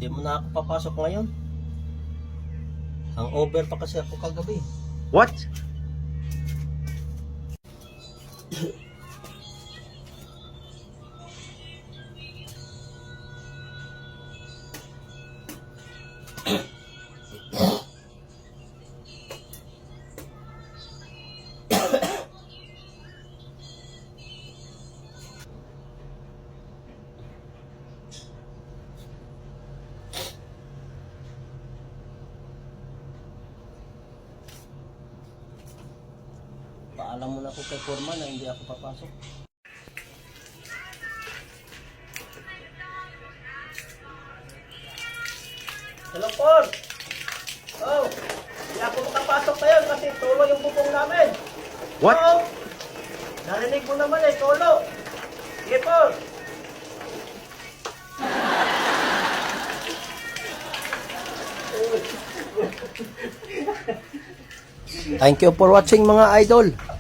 Hindi mo na ako papasok ngayon. Ang over pa kasi ako kagabi. What? Paalam mo na ako kay Foreman na hindi ako papasok. Hello, Paul! Oh, hindi ako makapasok ngayon kasi tulo yung bubong namin. What? Oh, narinig mo naman eh, tulo. Sige, Paul. Thank you for watching mga idol.